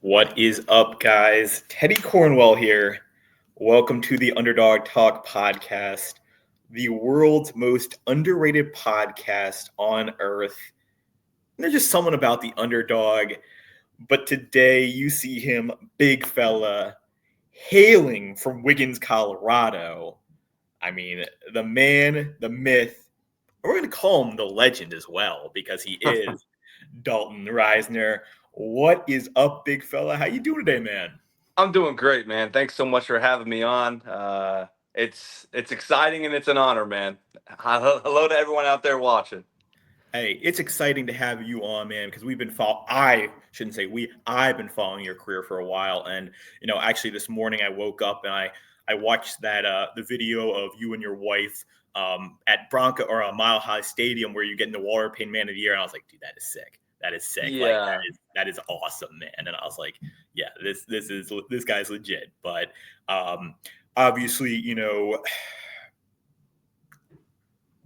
What is up, guys? Teddy Cornwell here. Welcome to the Underdog Talk podcast, the world's most underrated podcast on earth. And there's just something about the underdog, but today you see him, big fella, hailing from Wiggins, Colorado. I mean, the man, the myth, we're going to call him the legend as well because he is Dalton Risner. What is up, big fella? How you doing today, man? I'm doing great, man. Thanks so much for having me on. It's exciting and it's an honor, man. Hello to everyone out there watching. Hey, it's exciting to have you on, man, because I shouldn't say we. I've been following your career for a while, and actually, this morning I woke up and I watched that the video of you and your wife at Bronco or a Mile High Stadium where you get in the Water Pain Man of the Year, and I was like, dude, that is sick. That is sick. Like Yeah, that is awesome, man. And I was like, yeah, this guy's legit. But obviously,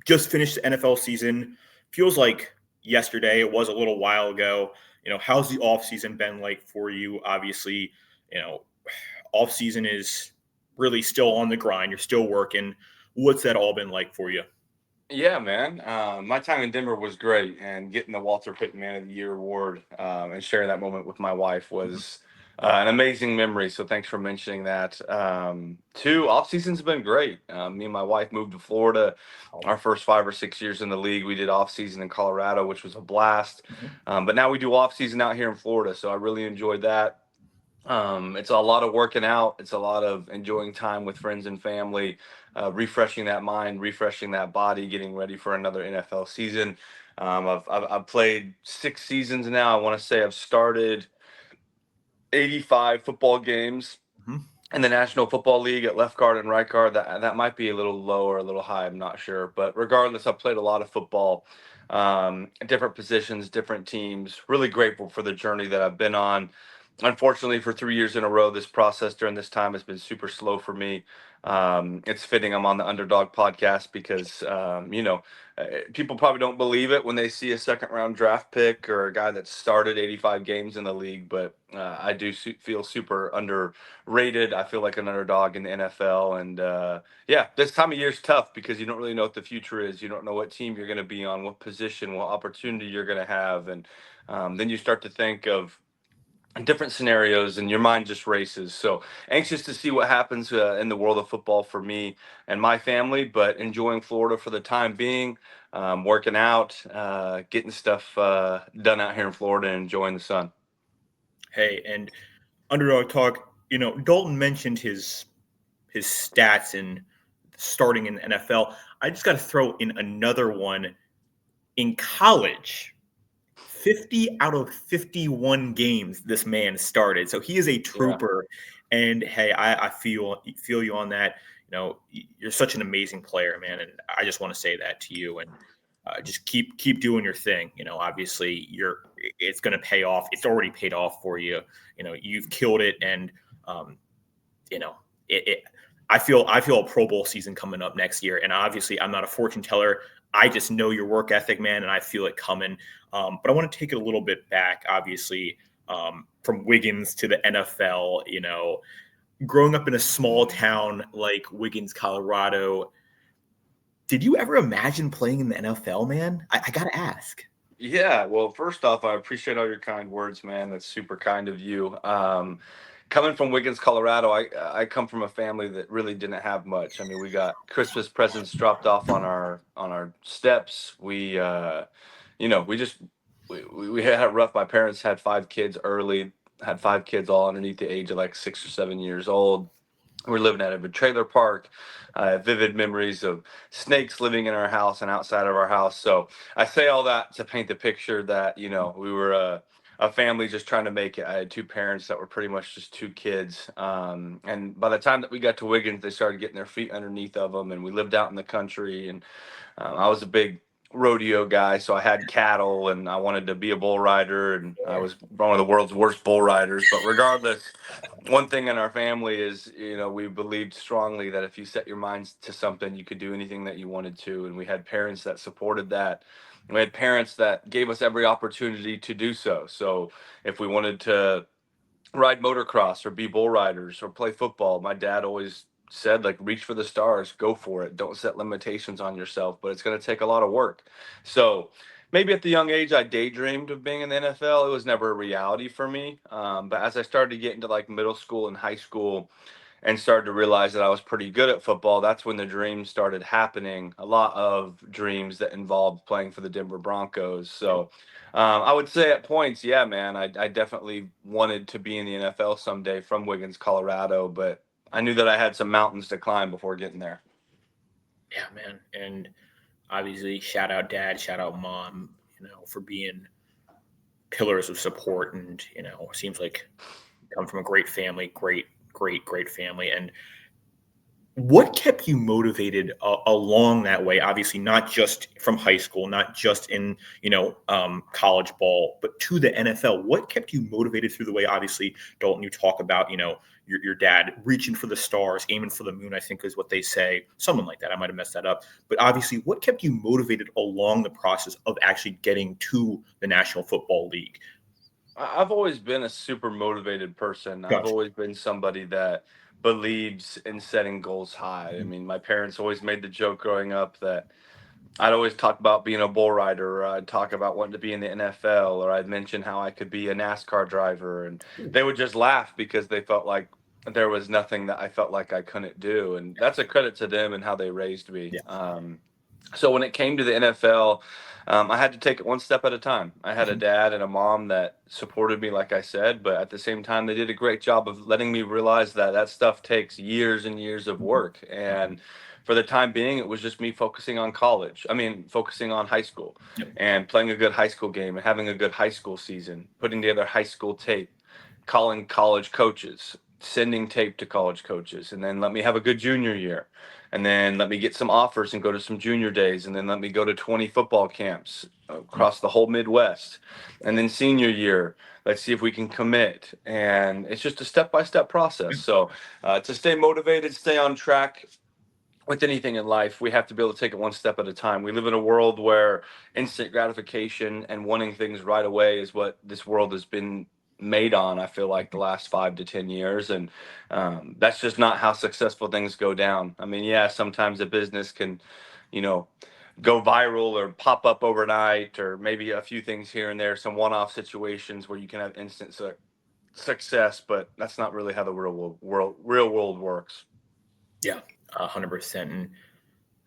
just finished the NFL season. Feels like yesterday. It was a little while ago. How's the off season been like for you? Obviously, you know, off season is really still on the grind. You're still working. What's that all been like for you? yeah, man. My time in Denver was great, and getting the Walter Payton Man of the Year award and sharing that moment with my wife was an amazing memory. So thanks for mentioning that. Two, off season's been great. Me and my wife moved to Florida. Our first 5 or 6 years in the league, we did off season in Colorado, which was a blast. Mhm. But now we do off season out here in Florida, so I really enjoyed that. It's a lot of working out. It's a lot of enjoying time with friends and family, refreshing that mind, refreshing that body, getting ready for another NFL season. I've played 6 seasons now. I want to say I've started 85 football games Mhm. in the National Football League at left guard and right guard. That might be a little low or a little high. I'm not sure, but regardless, I've played a lot of football, different positions, different teams. Really grateful for the journey that I've been on. Unfortunately, for 3 years in a row, this process during this time has been super slow for me. It's fitting I'm on the Underdog podcast because, people probably don't believe it when they see a second round draft pick or a guy that started 85 games in the league, but I do feel super underrated. I feel like an underdog in the NFL. And yeah, this time of year is tough because you don't really know what the future is. You don't know what team you're going to be on, what position, what opportunity you're going to have. And then you start to think of different scenarios and your mind just races. So anxious to see what happens in the world of football for me and my family, but enjoying Florida for the time being, working out, getting stuff done out here in Florida and enjoying the sun. Hey, and Underdog Talk. Dalton mentioned his stats in starting in the NFL. I just got to throw in another one in college. 50 out of 51 games this man started. So he is a Yeah. trooper. And hey, I feel you on that. You're such an amazing player, man. And I just want to say that to you. And just keep doing your thing. Obviously it's going to pay off. It's already paid off for you. You've killed it. And um, you know, it I feel a Pro Bowl season coming up next year. And obviously I'm not a fortune teller. I just know your work ethic, man, and I feel it coming. But I want to take it a little bit back, obviously, from Wiggins to the NFL. Growing up in a small town like Wiggins, Colorado, did you ever imagine playing in the NFL, man? I gotta ask. Yeah, well, first off, I appreciate all your kind words, man. That's super kind of you. Coming from Wiggins, Colorado, I come from a family that really didn't have much. I mean, we got Christmas presents dropped off on our steps. We just we had it rough. My parents had 5 kids early, had 5 kids all underneath the age of like 6 or 7 years old. We're living out of a trailer park. I have vivid memories of snakes living in our house and outside of our house. So I say all that to paint the picture that we were a family just trying to make it. I had 2 parents that were pretty much just 2 kids, and by the time that we got to Wiggins, they started getting their feet underneath of them, and we lived out in the country. And I was a big rodeo guy, so I had cattle, and I wanted to be a bull rider, and I was one of the world's worst bull riders. But regardless, one thing in our family is, we believed strongly that if you set your minds to something, you could do anything that you wanted to. And we had parents that supported that. We had parents that gave us every opportunity to do so. So if we wanted to ride motocross or be bull riders or play football. My dad always said, like, reach for the stars, go for it. Don't set limitations on yourself, but it's going to take a lot of work. So maybe at the young age, I daydreamed of being in the NFL. It was never a reality for me. But as I started to get into like middle school and high school, and started to realize that I was pretty good at football, that's when the dreams started happening. A lot of dreams that involved playing for the Denver Broncos. So I would say at points, yeah, man, I definitely wanted to be in the NFL someday from Wiggins, Colorado, but I knew that I had some mountains to climb before getting there. Yeah, man. And obviously, shout out dad, shout out mom, for being pillars of support. And, it seems like you come from a great family, great family. And what kept you motivated along that way? Obviously, not just from high school, not just in college ball, but to the NFL. What kept you motivated through the way? Obviously, Dalton, you talk about your dad reaching for the stars, aiming for the moon. I think is what they say, something like that. I might have messed that up, but obviously, what kept you motivated along the process of actually getting to the National Football League? I've always been a super motivated person. I've Gotcha. always been somebody that believes in setting goals high. I Mhm. mean, my parents always made the joke growing up that I'd always talk about being a bull rider, or I'd talk about wanting to be in the NFL, or I'd mention how I could be a NASCAR driver. And they would just laugh because they felt like there was nothing that I felt like I couldn't do. And that's a credit to them and how they raised me. Yeah. So when it came to the NFL, I had to take it one step at a time. I had a Mhm. dad and a mom that supported me, like I said, but at the same time, they did a great job of letting me realize that that stuff takes years and years of Mhm. work. And for the time being, it was just me focusing on college. I mean, focusing on high school Yep. and playing a good high school game and having a good high school season, putting together high school tape, calling college coaches, sending tape to college coaches, and then let me have a good junior year. And then let me get some offers and go to some junior days, and then let me go to 20 football camps Mhm. across the whole Midwest. And then senior year, let's see if we can commit. And it's just a step by step process. So to stay motivated, stay on track, with anything in life, we have to be able to take it one step at a time. We live in a world where instant gratification and wanting things right away is what this world has been made on, I feel like, the last 5 to 10 years. And that's just not how successful things go down. I mean, yeah, sometimes a business can, you know, go viral or pop up overnight, or maybe a few things here and there, some one off situations where you can have instant success, but that's not really how the real world works. Yeah, 100%. And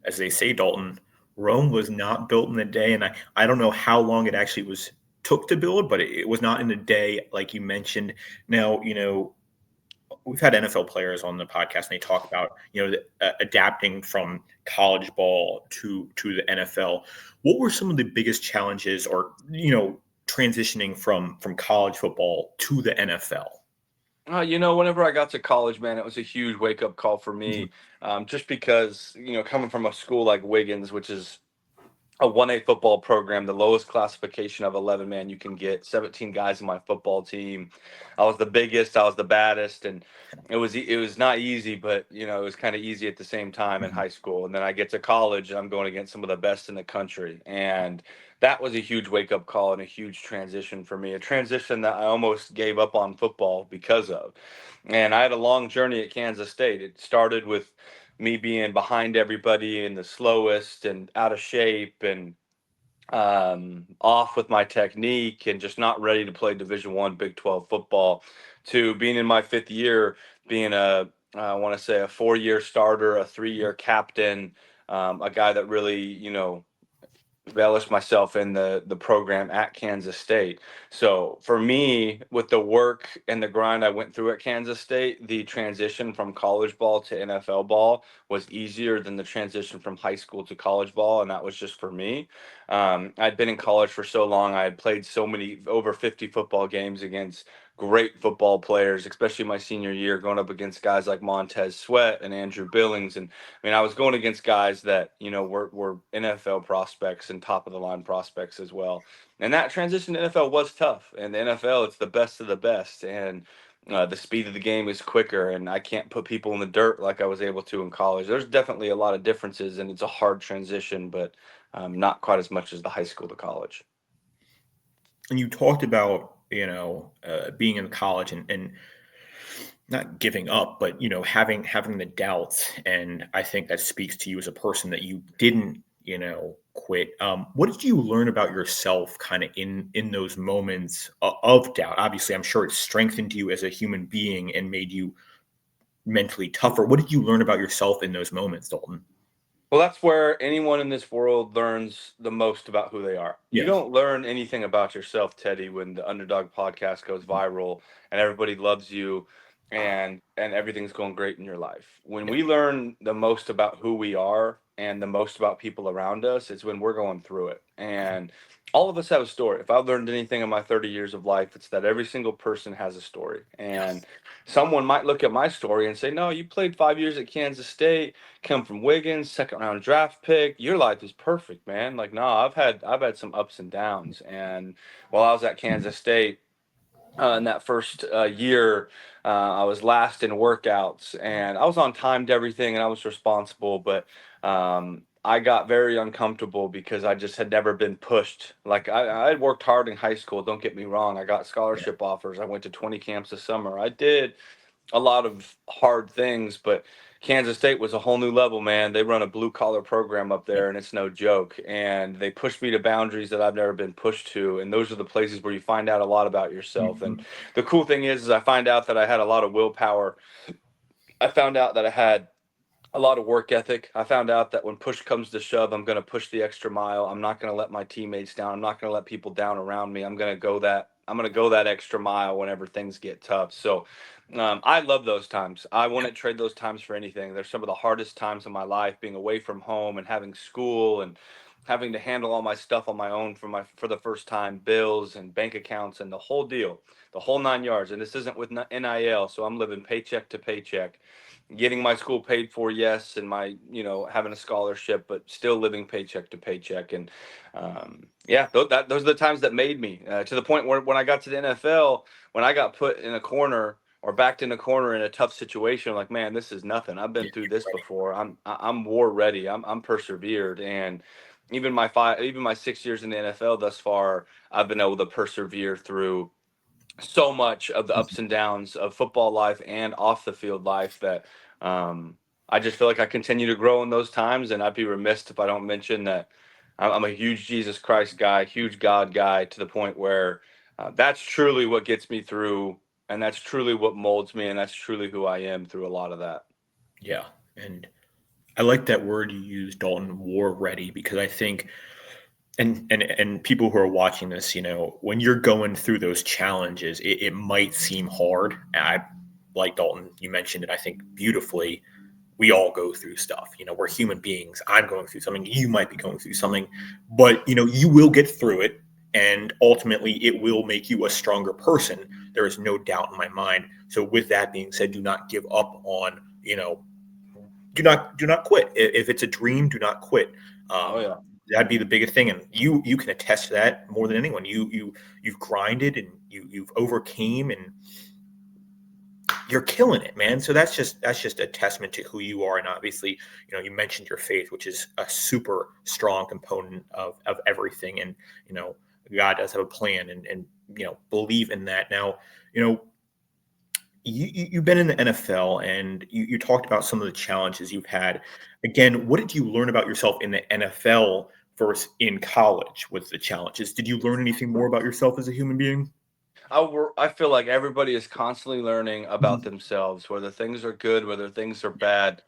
as they say, Dalton, Rome was not built in a day, and I don't know how long it actually was took to build, but it was not in a day, like you mentioned. Now, we've had NFL players on the podcast, and they talk about adapting from college ball to the NFL. What were some of the biggest challenges, or transitioning from college football to the NFL? Whenever I got to college, man, it was a huge wake up call for Mhm. me. Just because, coming from a school like Wiggins, which is a 1A football program, the lowest classification of 11 man you can get, 17 guys in my football team. I was the biggest, I was the baddest, and it was not easy, but it was kind of easy at the same time in Mhm. high school. And then I get to college and I'm going against some of the best in the country. And that was a huge wake up call and a huge transition for me, a transition that I almost gave up on football because of. And I had a long journey at Kansas State. It started with me being behind everybody and the slowest and out of shape and off with my technique and just not ready to play Division I Big 12 football, to being in my fifth year, being I want to say a 4 year starter, a 3 year captain, a guy that really, relish myself in the program at Kansas State. So for me, with the work and the grind I went through at Kansas State, the transition from college ball to NFL ball was easier than the transition from high school to college ball, and that was just for me. I'd been in college for so long. I had played so many, over 50 football games against great football players, especially my senior year, going up against guys like Montez Sweat and Andrew Billings. And I mean, I was going against guys that, were NFL prospects and top of the line prospects as well. And that transition to NFL was tough. And the NFL, it's the best of the best. And the speed of the game is quicker, and I can't put people in the dirt like I was able to in college. There's definitely a lot of differences, and it's a hard transition, but not quite as much as the high school to college. And you talked about being in college and not giving up, but having the doubts. And I think that speaks to you as a person that you didn't, quit. What did you learn about yourself kind of in those moments of doubt? Obviously, I'm sure it strengthened you as a human being and made you mentally tougher. What did you learn about yourself in those moments, Dalton? Well, that's where anyone in this world learns the most about who they are. You Yeah. don't learn anything about yourself, Teddy, when the Underdog podcast goes viral and everybody loves you and everything's going great in your life. When Yeah. we learn the most about who we are and the most about people around us, it's when we're going through it. And all of us have a story. If I've learned anything in my 30 years of life, it's that every single person has a story. And someone might look at my story and say, "No, you played 5 years at Kansas State, come from Wiggins, second round draft pick. Your life is perfect, man." Like, no, I've had some ups and downs. And while I was at Kansas State, in that first year, I was last in workouts, and I was on time to everything, and I was responsible. But I got very uncomfortable because I just had never been pushed. Like I had worked hard in high school. Don't get me wrong. I got Yeah. scholarship offers. I went to 20 camps this summer. I did a lot of hard things, but Kansas State was a whole new level, man. They run a blue collar program up Yeah. there, and it's no joke. And they pushed me to boundaries that I've never been pushed to. And those are the places where you find out a lot about yourself. And Mhm. the cool thing is I find out that I had a lot of willpower. I found out that I had a lot of work ethic. I found out that when push comes to shove, I'm going to push the extra mile. I'm not going to let my teammates down. I'm not going to let people down around me. I'm going to go that extra mile whenever things get tough. So I love those times. I Yeah. wouldn't trade those times for anything. They're some of the hardest times of my life, being away from home and having school and having to handle all my stuff on my own for the first time, bills and bank accounts and the whole deal, the whole 9 yards. And this isn't with NIL, so I'm living paycheck to paycheck, getting my school paid for, yes, and my, having a scholarship, but still living paycheck to paycheck. And yeah, those are the times that made me, to the point where when I got to the NFL, when I got put in a corner or backed in a corner in a tough situation, like, man, this is nothing. I've been Yeah. through this before. I'm war ready. I'm persevered. And even my 6 years in the NFL thus far, I've been able to persevere through so much of the ups and downs of football life and off the field life that I just feel like I continue to grow in those times. And I'd be remiss if I don't mention that I'm a huge Jesus Christ guy, huge God guy, to the point where that's truly what gets me through. And that's truly what molds me. And that's truly who I am through a lot of that. Yeah. And I like that word you used, Dalton, war ready, because I think and people who are watching this, when you're going through those challenges, it might seem hard. I like Dalton, you mentioned it, I think beautifully. We all go through stuff. We're human beings. I'm going through something. You might be going through something, but you will get through it, and ultimately, it will make you a stronger person. There is no doubt in my mind. So, with that being said, do not give up on. Do not quit. If it's a dream, do not quit. Oh, Um, yeah. that'd be the biggest thing, and you can attest to that more than anyone. You've grinded and you've overcame, and you're killing it, man. So that's just a testament to who you are. And obviously, you mentioned your faith, which is a super strong component of everything. And God does have a plan, and believe in that. Now, you know you've been in the NFL, and you talked about some of the challenges you've had. Again, what did you learn about yourself in the NFL versus in college with the challenges? Did you learn anything more about yourself as a human being? I feel like everybody is constantly learning about Mhm. themselves, whether things are good, whether things are bad.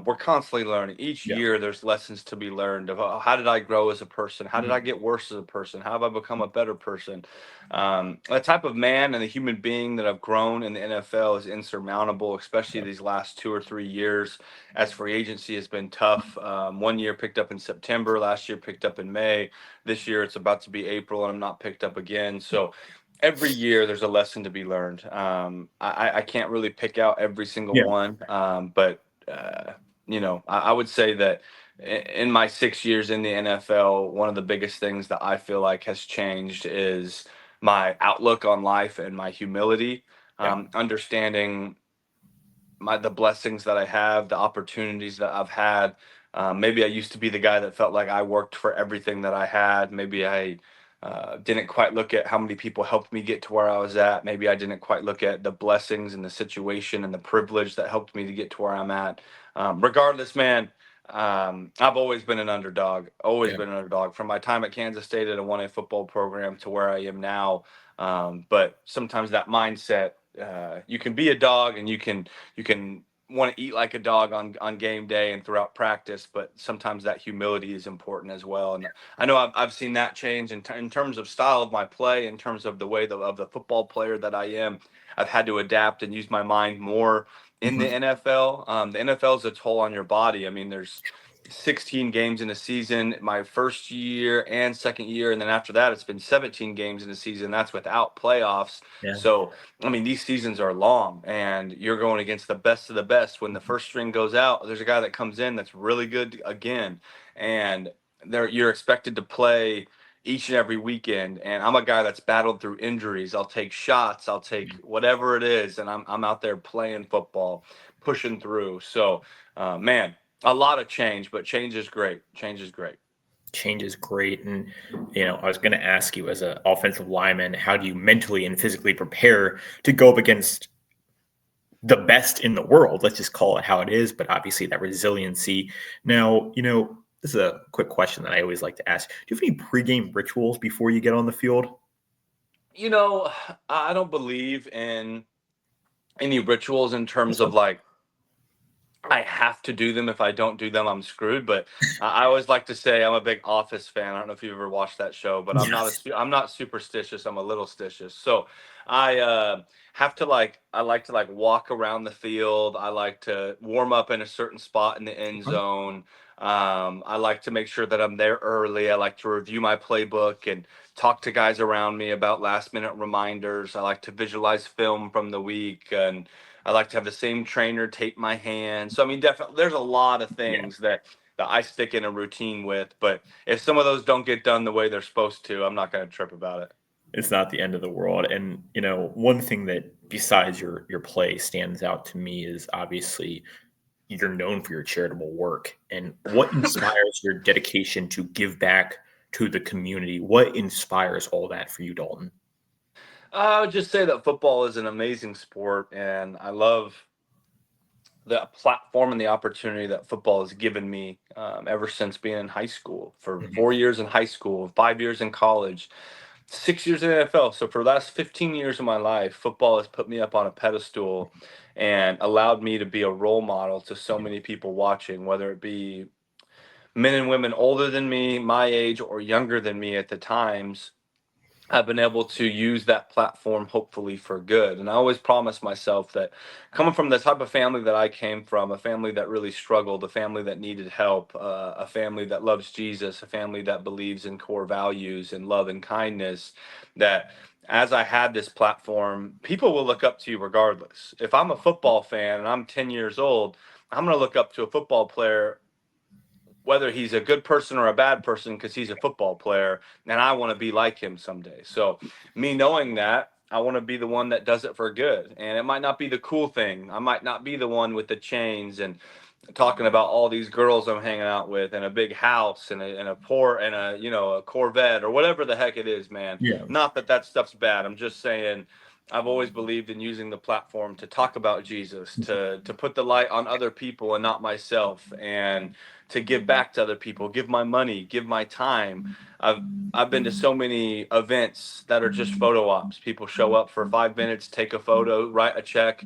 We're constantly learning. Each Yeah. year, there's lessons to be learned of how did I grow as a person? How did I Mhm. get worse as a person? How have I become a better person? The type of man and the human being that I've grown in the NFL is insurmountable, especially Yeah. these last 2 or 3 years as free agency has been tough. One year picked up in September, last year picked up in May. This year, it's about to be April, and I'm not picked up again. So, every year there's a lesson to be learned. I can't really pick out every single Yeah. one, but I would say that in my 6 years in the NFL, one of the biggest things that I feel like has changed is my outlook on life and my humility, Yeah. understanding the blessings that I have, the opportunities that I've had. Maybe I used to be the guy that felt like I worked for everything that I had. Maybe I didn't quite look at how many people helped me get to where I was at. Maybe I didn't quite look at the blessings and the situation and the privilege that helped me to get to where I'm at. Regardless, man, I've always been an underdog. Always Yeah. been an underdog from my time at Kansas State at a 1A football program to where I am now. But sometimes that mindset, you can be a dog and you can want to eat like a dog on game day and throughout practice, but sometimes that humility is important as well. And I know I've seen that change in terms of style of my play, in terms of the way of the football player that I am. I've had to adapt and use my mind more in the Mhm. NFL. The NFL is a toll on your body. I mean, there's 16 games in a season, my first year and second year. And then after that, it's been 17 games in a season. That's without playoffs. Yeah. So, I mean, these seasons are long and you're going against the best of the best. When the first string goes out, there's a guy that comes in that's really good again. And you're expected to play each and every weekend. And I'm a guy that's battled through injuries. I'll take shots, I'll take whatever it is. And I'm out there playing football, pushing through. So, man, a lot of change, but change is great. Change is great. Change is great. And, I was going to ask you as an offensive lineman, how do you mentally and physically prepare to go up against the best in the world? Let's just call it how it is. But obviously, that resiliency. Now, this is a quick question that I always like to ask. Do you have any pregame rituals before you get on the field? You know, I don't believe in any rituals in terms That's of fine. like, I have to do them. If I don't do them, I'm screwed. But I always like to say I'm a big Office fan. I don't know if you've ever watched that show, but Yes. I'm not superstitious. I'm a little stitious. So I have to I like to like walk around the field. I like to warm up in a certain spot in the end Okay. zone. I like to make sure that I'm there early. I like to review my playbook and talk to guys around me about last minute reminders. I like to visualize film from the week, and I like to have the same trainer tape my hands. So I mean, definitely, there's a lot of Yeah. things that I stick in a routine with. But if some of those don't get done the way they're supposed to, I'm not going to trip about it. It's not the end of the world. And, one thing that besides your play stands out to me is obviously you're known for your charitable work. And what inspires your dedication to give back to the community? What inspires all that for you, Dalton? I would just say that football is an amazing sport, and I love the platform and the opportunity that football has given me ever since being in high school. For Mhm. 4 years in high school, 5 years in college, 6 years in the NFL. So for the last 15 years of my life, football has put me up on a pedestal and allowed me to be a role model to so many people watching, whether it be men and women older than me, my age, or younger than me at the times. I've been able to use that platform hopefully for good. And I always promise myself that coming from the type of family that I came from, a family that really struggled, a family that needed help, a family that loves Jesus, a family that believes in core values and love and kindness, that as I had this platform, people will look up to you regardless. If I'm a football fan and I'm 10 years old, I'm going to look up to a football player whether he's a good person or a bad person because he's a football player and I want to be like him someday. So me knowing that, I want to be the one that does it for good. And it might not be the cool thing. I might not be the one with the chains and talking about all these girls I'm hanging out with and a big house and a poor and a a Corvette or whatever the heck it is, man. Yeah. Not that that stuff's bad. I'm just saying I've always believed in using the platform to talk about Jesus, to put the light on other people and not myself, and to give back to other people, give my money, give my time. I've been to so many events that are just photo ops. People show up for 5 minutes, take a photo, write a check,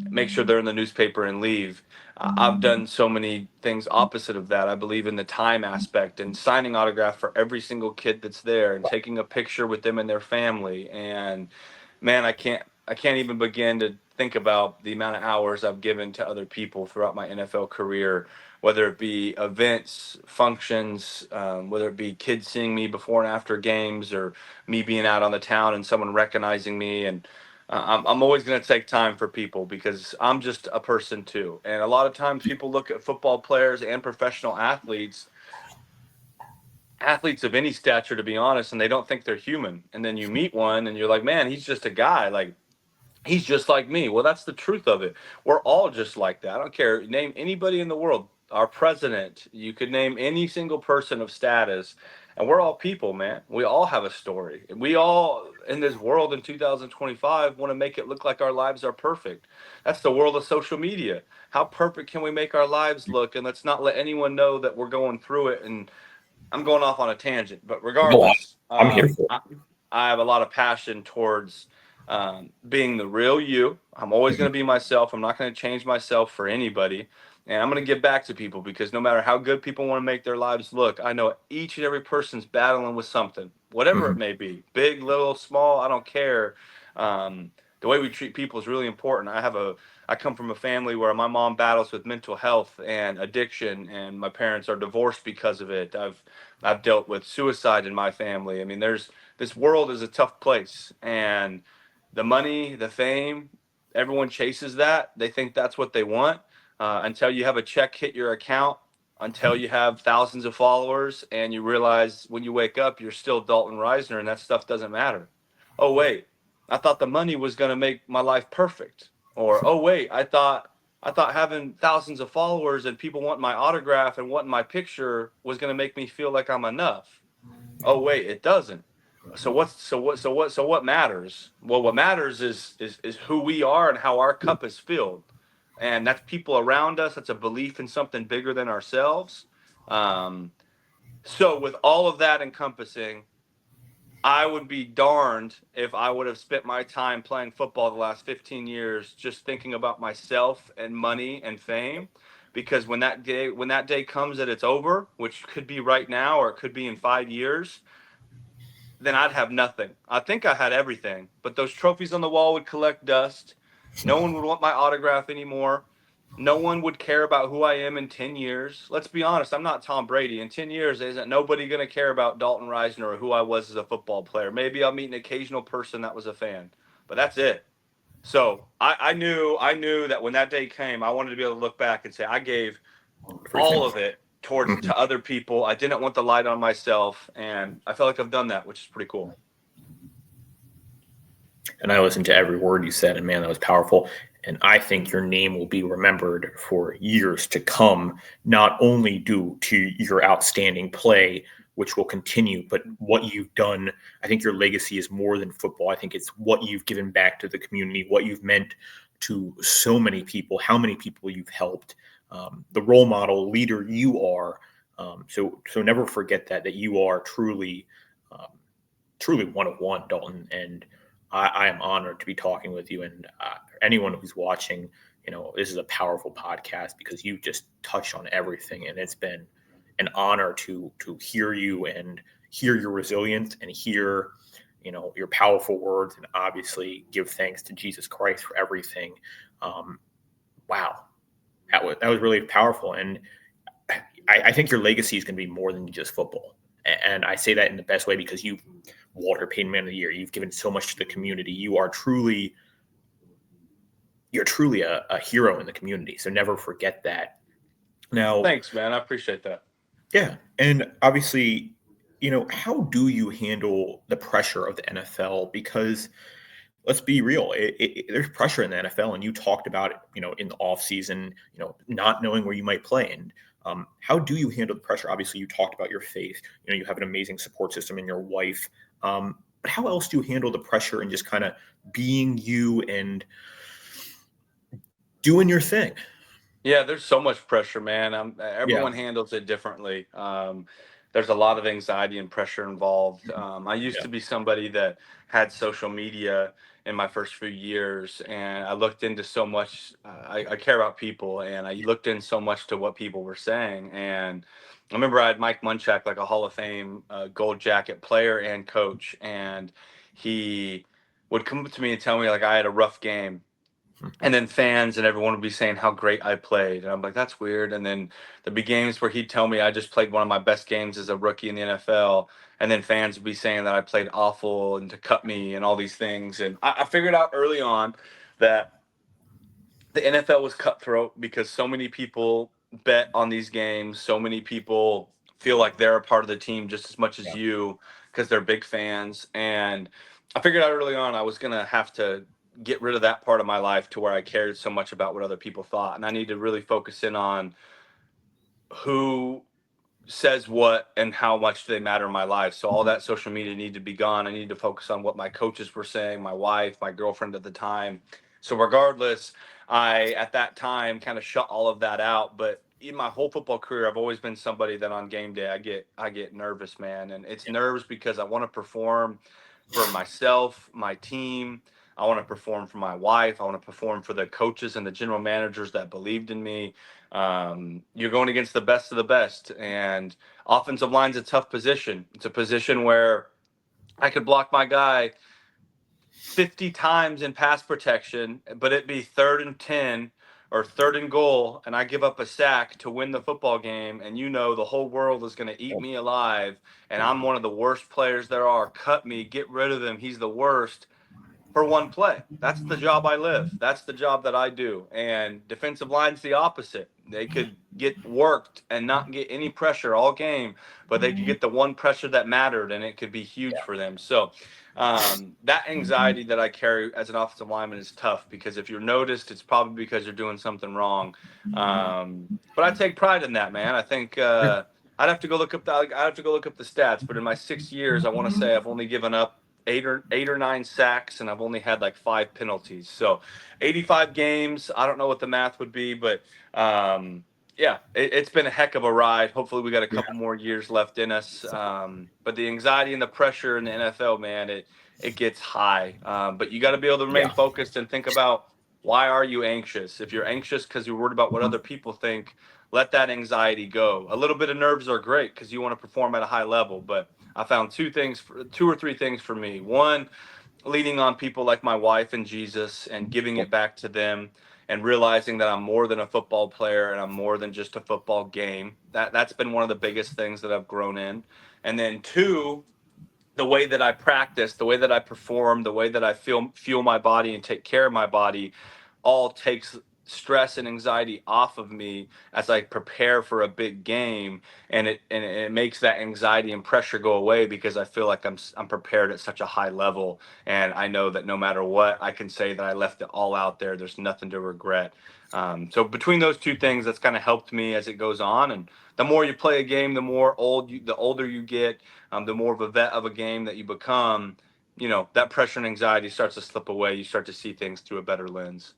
make sure they're in the newspaper and leave. I've done so many things opposite of that. I believe in the time aspect and signing autograph for every single kid that's there and taking a picture with them and their family. And man, I can't even begin to think about the amount of hours I've given to other people throughout my NFL career, whether it be events, functions, whether it be kids seeing me before and after games, or me being out on the town and someone recognizing me. And I'm always going to take time for people because I'm just a person too. And a lot of times people look at football players and professional athletes of any stature, to be honest, and they don't think they're human. And then you meet one and you're like, man, he's just a guy. Like, he's just like me. Well, that's the truth of it. We're all just like that. I don't care. Name anybody in the world, our president, you could name any single person of status, And we're all people, man. We all have a story. We all in this world in 2025 want to make it look like our lives are perfect. That's the world of social media. How perfect can we make our lives look? And let's not let anyone know that we're going through it. And I'm going off on a tangent, but No, regardless, I'm here for I have a lot of passion towards being the real you. I'm always it. going to be myself. I'm not going to change myself for anybody. And I'm going to give back to people because no matter how good people want to make their lives look, I know each and every person's battling with something, whatever it Mhm. may be, big, little, small, I don't care. The way we treat people is really important. I come from a family where my mom battles with mental health and addiction, and my parents are divorced because of it. I've dealt with suicide in my family. I mean, this world is a tough place, and the money, the fame, everyone chases that. They think that's what they want until you have a check hit your account, until you have thousands of followers, and you realize when you wake up you're still Dalton Risner, and that stuff doesn't matter. Oh wait, I thought the money was going to make my life perfect. Or oh wait, I thought having thousands of followers and people wanting my autograph and wanting my picture was going to make me feel like I'm enough. Oh wait, it doesn't. So what matters? Well, what matters is who we are and how our cup is filled. And that's people around us. That's a belief in something bigger than ourselves. Um, so with all of that encompassing, I would be darned if I would have spent my time playing football the last 15 years just thinking about myself and money and fame. Because when that day comes that it's over, which could be right now or it could be in 5 years, then I'd have nothing. I think I had everything, but those trophies on the wall would collect dust. No one would want my autograph anymore. No one would care about who I am in 10 years. Let's be honest, I'm not Tom Brady. In 10 years, isn't nobody going to care about Dalton Risner or who I was as a football player. Maybe I'll meet an occasional person that was a fan, but that's it. So I knew that when that day came, I wanted to be able to look back and say I gave Everything. all of it towards Mhm. to other people. I didn't want the light on myself, and I feel like I've done that, which is pretty cool. And I listened to every word you said, and man, that was powerful. And I think your name will be remembered for years to come, not only due to your outstanding play, which will continue, but what you've done. I think your legacy is more than football. I think it's what you've given back to the community, what you've meant to so many people, how many people you've helped, the role model leader you are. So never forget that you are um, truly one of one, Dalton. And I am honored to be talking with you. And anyone who's watching, this is a powerful podcast because you just touched on everything, and it's been an honor to hear you and hear your resilience and hear your powerful words, and obviously give thanks to Jesus Christ for everything. Um, wow, that was really powerful, and I think your legacy is going to be more than just football. And I say that in the best way because you, Walter Payton Man of the Year, you've given so much to the community. You're truly a hero in the community. So never forget that. Now, Thanks, man. I appreciate that. yeah, and obviously, how do you handle the pressure of the NFL? Because let's be real, there's pressure in the NFL, and you talked about it, in the off season, not knowing where you might play. And how do you handle the pressure? Obviously, you talked about your faith. You have an amazing support system in your wife. But how else do you handle the pressure and just kind of being you and doing your thing? Yeah, there's so much pressure, man. Yeah, Everyone handles it differently. There's a lot of anxiety and pressure involved. I used yeah, to be somebody that had social media in my first few years, and I looked into so much. I care about people, and I looked in so much to what people were saying. And I remember I had Mike Munchak, like a Hall of Fame gold jacket player and coach, and he would come up to me and tell me like I had a rough game, and then fans and everyone would be saying how great I played. And I'm like, that's weird. And then there'd be games where he'd tell me I just played one of my best games as a rookie in the NFL. And then fans would be saying that I played awful and to cut me and all these things. And I figured out early on that the NFL was cutthroat because so many people bet on these games. So many people feel like they're a part of the team just as much as yeah. you because they're big fans. And I figured out early on I was going to have to get rid of that part of my life to where I cared so much about what other people thought. And I need to really focus in on who says what and how much they matter in my life. So all that social media need to be gone. I need to focus on what my coaches were saying, my wife, my girlfriend at the time. So regardless, I at that time kind of shut all of that out. But in my whole football career, I've always been somebody that on game day I get nervous, man. And it's nerves because I want to perform for myself, my team. I want to perform for my wife. I want to perform for the coaches and the general managers that believed in me. You're going against the best of the best, and offensive line's a tough position. It's a position where I could block my guy 50 times in pass protection, but it be 3rd and 10 or 3rd and goal, and I give up a sack to win the football game, and the whole world is going to eat me alive, and I'm one of the worst players there are. Cut me, get rid of him. He's the worst for one play. That's the job I live. That's the job that I do. And defensive line's the opposite. They could get worked and not get any pressure all game, but they could get the one pressure that mattered, and it could be huge for them. So that anxiety that I carry as an offensive lineman is tough because if you're noticed, it's probably because you're doing something wrong. But I take pride in that, man. I think I'd have to go look up the stats, but in my 6 years, I want to say I've only given up eight or nine sacks, and I've only had like 5 penalties. So 85 games. I don't know what the math would be, but yeah, it's been a heck of a ride. Hopefully, we got a couple more years left in us. But the anxiety and the pressure in the NFL, man, it gets high. But you got to be able to remain Yeah. focused and think about why are you anxious. If you're anxious because you're worried about what other people think, let that anxiety go. A little bit of nerves are great because you want to perform at a high level, but I found two or three things for me. One, leaning on people like my wife and Jesus and giving it back to them and realizing that I'm more than a football player and I'm more than just a football game. That's been one of the biggest things that I've grown in. And then two, the way that I practice, the way that I perform, the way that I fuel my body and take care of my body all takes stress and anxiety off of me as I prepare for a big game, and it makes that anxiety and pressure go away because I feel like I'm prepared at such a high level, and I know that no matter what, I can say that I left it all out there. There's nothing to regret. So between those two things, that's kind of helped me as it goes on. And the more you play a game, the older you get, the more of a vet of a game that you become. That pressure and anxiety starts to slip away. You start to see things through a better lens.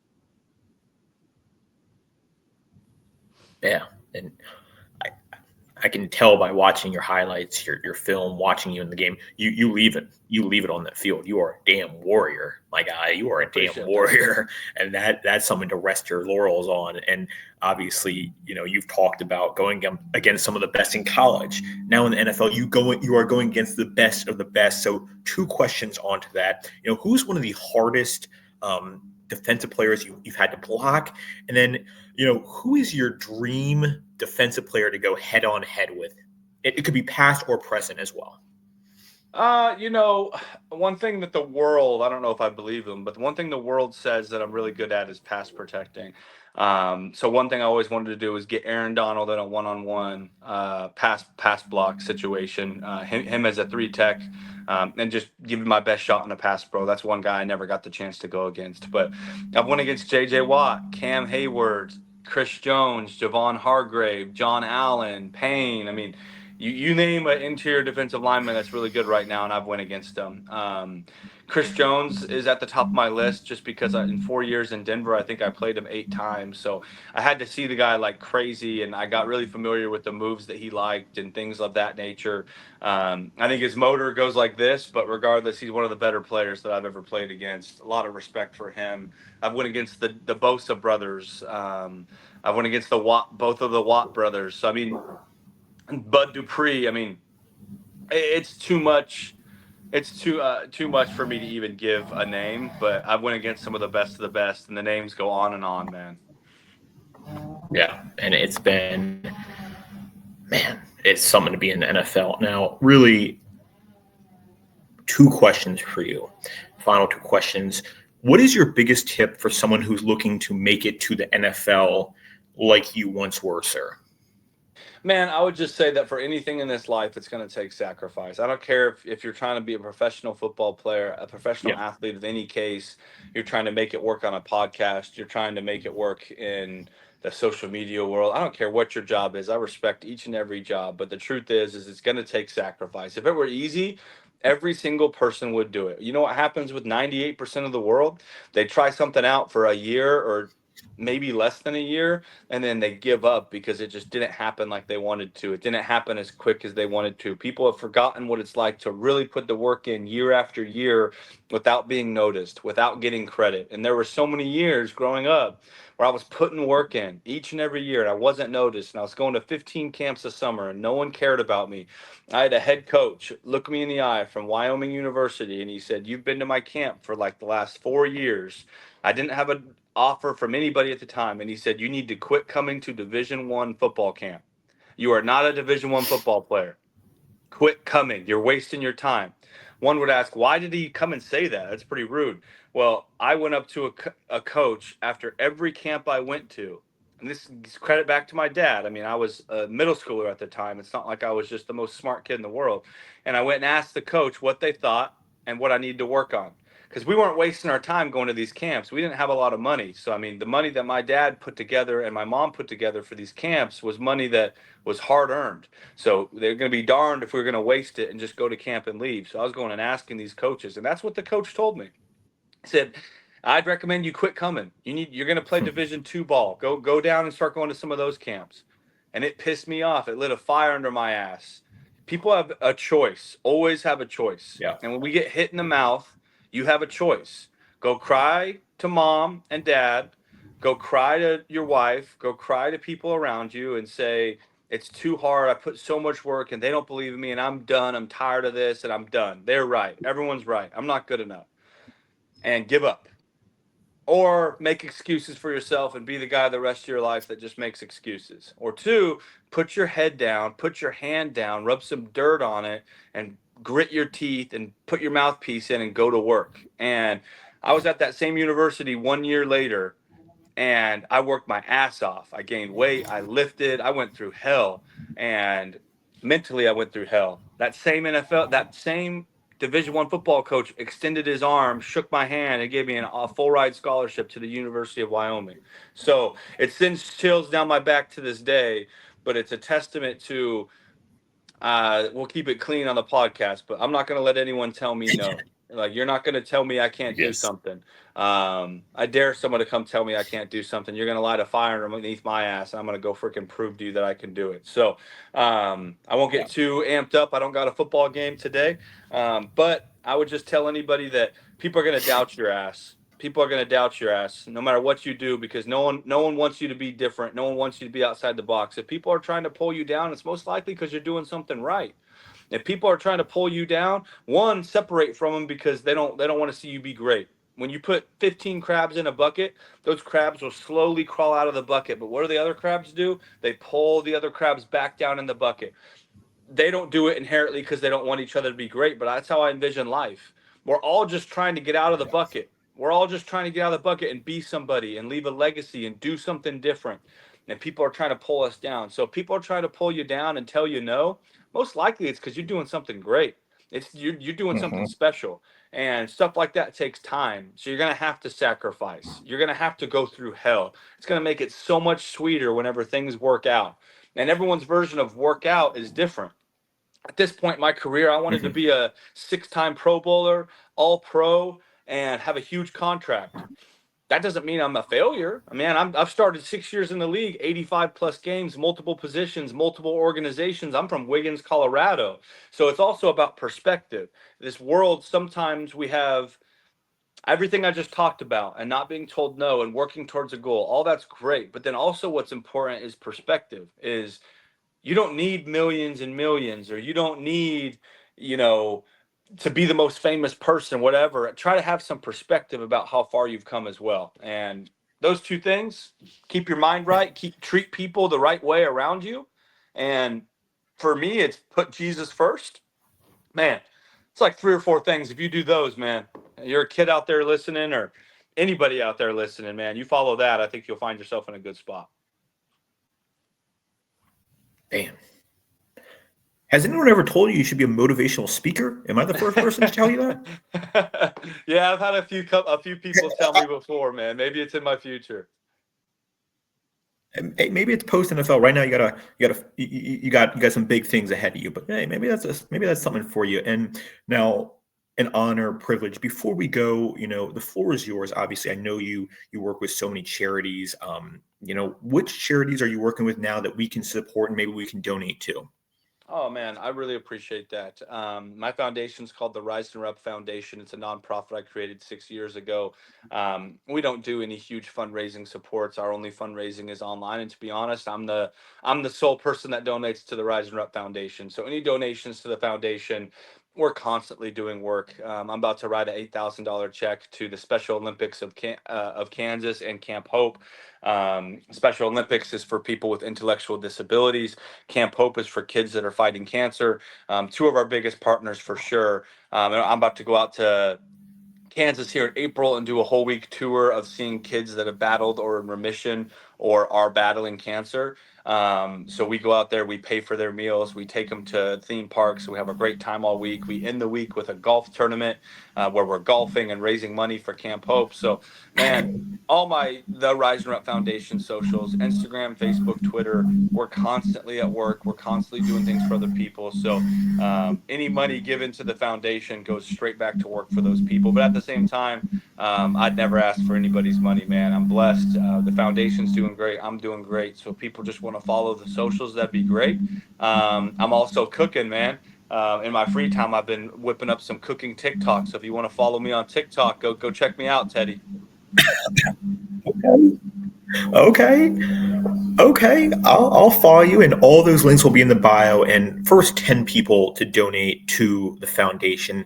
Yeah. And I, I can tell by watching your highlights, your film, watching you in the game, you leave it on that field. You are a damn warrior, my guy. You are a damn warrior, and that's something to rest your laurels on. And obviously, you've talked about going against some of the best in college. Now in the NFL, you are going against the best of the best. So 2 questions onto that. Who's one of the hardest defensive players you've had to block, and then who is your dream defensive player to go head on head with? It could be past or present as well. One thing that the world, I don't know if I believe them, but one thing the world says that I'm really good at is pass protecting. So one thing I always wanted to do is get Aaron Donald in a one-on-one pass block situation, him as a 3 tech, and just give him my best shot in a pass pro. That's one guy I never got the chance to go against. But I've went against J.J. Watt, Cam Hayward, Chris Jones, Javon Hargrave, John Allen, Payne. I mean, you name an interior defensive lineman that's really good right now, and I've went against them. Chris Jones is at the top of my list just because in 4 years in Denver, I think I played him 8 times. So I had to see the guy like crazy, and I got really familiar with the moves that he liked and things of that nature. I think his motor goes like this, but regardless, he's one of the better players that I've ever played against. A lot of respect for him. I've went against the Bosa brothers. I've went against both of the Watt brothers. So I mean, Bud Dupree. I mean, it's too much. It's too much for me to even give a name, but I went against some of the best, and the names go on, man. Yeah, and it's something to be in the NFL now. Really, 2 questions for you. Final 2 questions. What is your biggest tip for someone who's looking to make it to the NFL like you once were, sir? Man, I would just say that for anything in this life, it's going to take sacrifice. I don't care if you're trying to be a professional football player, a professional Yeah. athlete of any case, you're trying to make it work on a podcast, you're trying to make it work in the social media world. I don't care what your job is. I respect each and every job, but the truth is it's going to take sacrifice. If it were easy, every single person would do it. You know what happens with 98% of the world? They try something out for a year or maybe less than a year, and then they give up because it just didn't happen like they wanted to. It didn't happen as quick as they wanted to. People have forgotten what it's like to really put the work in year after year without being noticed, without getting credit. And there were so many years growing up where I was putting work in each and every year and I wasn't noticed. And I was going to 15 camps a summer and no one cared about me. I had a head coach look me in the eye from Wyoming University and he said, "You've been to my camp for like the last 4 years." I didn't have an offer from anybody at the time. And he said, "You need to quit coming to Division I football camp. You are not a Division I football player. Quit coming. You're wasting your time." One would ask, why did he come and say that? That's pretty rude. Well, I went up to a coach after every camp I went to. And this is credit back to my dad. I mean, I was a middle schooler at the time. It's not like I was just the most smart kid in the world. And I went and asked the coach what they thought and what I needed to work on. Because we weren't wasting our time going to these camps. We didn't have a lot of money. So, I mean, the money that my dad put together and my mom put together for these camps was money that was hard earned. So they're going to be darned if we were going to waste it and just go to camp and leave. So I was going and asking these coaches, and that's what the coach told me. He said, "I'd recommend you quit coming. You're going to play Division II ball. Go down and start going to some of those camps." And it pissed me off. It lit a fire under my ass. People have a choice. Always have a choice. Yeah. And when we get hit in the mouth, you have a choice. Go cry to mom and dad. Go cry to your wife. Go cry to people around you and say, "It's too hard. I put so much work and they don't believe in me and I'm done. I'm tired of this and I'm done. They're right. Everyone's right. I'm not good enough." And give up. Or make excuses for yourself and be the guy the rest of your life that just makes excuses. Or two, put your head down, put your hand down, rub some dirt on it, and grit your teeth and put your mouthpiece in and go to work. And I was at that same university 1 year later, and I worked my ass off. I gained weight, I lifted, I went through hell, and mentally I went through hell. That same Division I football coach extended his arm, shook my hand, and gave me a full ride scholarship to the University of Wyoming. So it sends chills down my back to this day, but it's a testament to we'll keep it clean on the podcast, but I'm not going to let anyone tell me no. Like, you're not going to tell me I can't do something. I dare someone to come tell me I can't do something. You're going to light a fire underneath my ass. And I'm going to go freaking prove to you that I can do it. So I won't get too amped up. I don't got a football game today. But I would just tell anybody that people are going to doubt your ass. People are going to doubt your ass no matter what you do, because no one wants you to be different. No one wants you to be outside the box. If people are trying to pull you down, it's most likely because you're doing something right. If people are trying to pull you down, one, separate from them because they don't want to see you be great. When you put 15 crabs in a bucket, those crabs will slowly crawl out of the bucket. But what do the other crabs do? They pull the other crabs back down in the bucket. They don't do it inherently because they don't want each other to be great, but that's how I envision life. We're all just trying to get out of the bucket. We're all just trying to get out of the bucket and be somebody and leave a legacy and do something different. And people are trying to pull us down. So if people are trying to pull you down and tell you no, most likely it's because you're doing something great. It's you're doing something special. And stuff like that takes time. So you're going to have to sacrifice. You're going to have to go through hell. It's going to make it so much sweeter whenever things work out. And everyone's version of work out is different. At this point in my career, I wanted to be a 6-time Pro Bowler, all pro, and have a huge contract. That doesn't mean I'm a failure. I mean, I've started 6 years in the league, 85 plus games, multiple positions, multiple organizations. I'm from Wiggins, Colorado. So it's also about perspective. This world, sometimes we have everything I just talked about and not being told no and working towards a goal. All that's great. But then also what's important is perspective. Is you don't need millions and millions, or you don't need, to be the most famous person, whatever. Try to have some perspective about how far you've come as well. And those two things, keep your mind right, treat people the right way around you. And for me, it's put Jesus first. Man, it's like 3 or 4 things. If you do those, man, you're a kid out there listening, or anybody out there listening, man, you follow that, I think you'll find yourself in a good spot. Damn. Has anyone ever told you should be a motivational speaker? Am I the first person to tell you that? Yeah, I've had a few people tell me before, man. Maybe it's in my future. And hey, maybe it's post NFL right now. You got some big things ahead of you, but hey, maybe that's something for you. And now, an honor, privilege. Before we go, the floor is yours. Obviously, I know you work with so many charities. Which charities are you working with now that we can support and maybe we can donate to? Oh man, I really appreciate that. My foundation is called the Rise and Up Foundation. It's a nonprofit I created 6 years ago. We don't do any huge fundraising supports. Our only fundraising is online. And to be honest, I'm the sole person that donates to the Rise and Up Foundation. So any donations to the foundation, we're constantly doing work. I'm about to write a $8,000 check to the Special Olympics of Kansas and Camp Hope. Special Olympics is for people with intellectual disabilities. Camp Hope is for kids that are fighting cancer. Two of our biggest partners for sure. And I'm about to go out to Kansas here in April and do a whole week tour of seeing kids that have battled or in remission or are battling cancer. So we go out there, we pay for their meals, we take them to theme parks. We have a great time all week. We end the week with a golf tournament where we're golfing and raising money for Camp Hope. So, man, the Rise and Up Foundation socials, Instagram, Facebook, Twitter, we're constantly at work. We're constantly doing things for other people. So any money given to the foundation goes straight back to work for those people. But at the same time, I'd never ask for anybody's money, man. I'm blessed. The foundation's doing great. I'm doing great. So if people just want to follow the socials, that'd be great. I'm also cooking, man. In my free time, I've been whipping up some cooking TikTok. So if you want to follow me on TikTok, go check me out, Teddy. Okay. Okay, I'll follow you, and all those links will be in the bio. And first 10 people to donate to the foundation,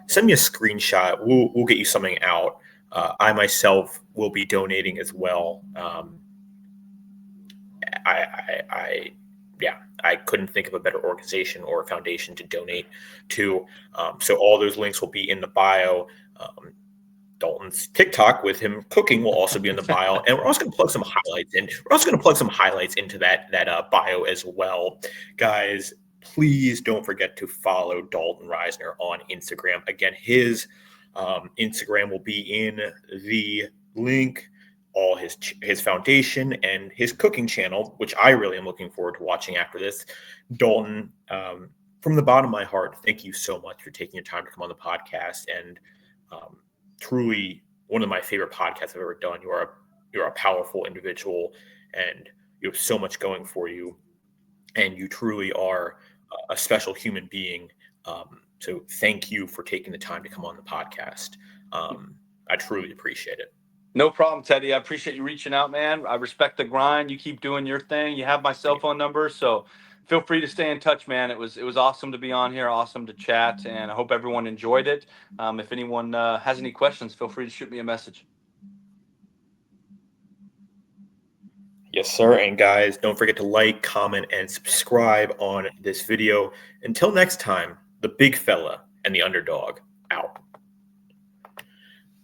send me a screenshot. We'll get you something out. I myself will be donating as well. I yeah, I couldn't think of a better organization or foundation to donate to. So all those links will be in the bio. Dalton's TikTok with him cooking will also be in the bio, and we're also going to plug some highlights in. We're also going to plug some highlights into that bio as well, guys. Please don't forget to follow Dalton Risner on Instagram. Again, his Instagram will be in the link. All his foundation and his cooking channel, which I really am looking forward to watching after this. Dalton, from the bottom of my heart, thank you so much for taking your time to come on the podcast and. Truly one of my favorite podcasts I've ever done. You're a powerful individual, and you have so much going for you, and you truly are a special human being. So thank you for taking the time to come on the podcast. I truly appreciate it. No problem, Teddy. I appreciate you reaching out, man. I respect the grind. You keep doing your thing. You have my cell phone number, so feel free to stay in touch, man. It was awesome to be on here, awesome to chat, and I hope everyone enjoyed it. If anyone has any questions, feel free to shoot me a message. Yes, sir. And guys, don't forget to like, comment, and subscribe on this video. Until next time, the big fella and the underdog out.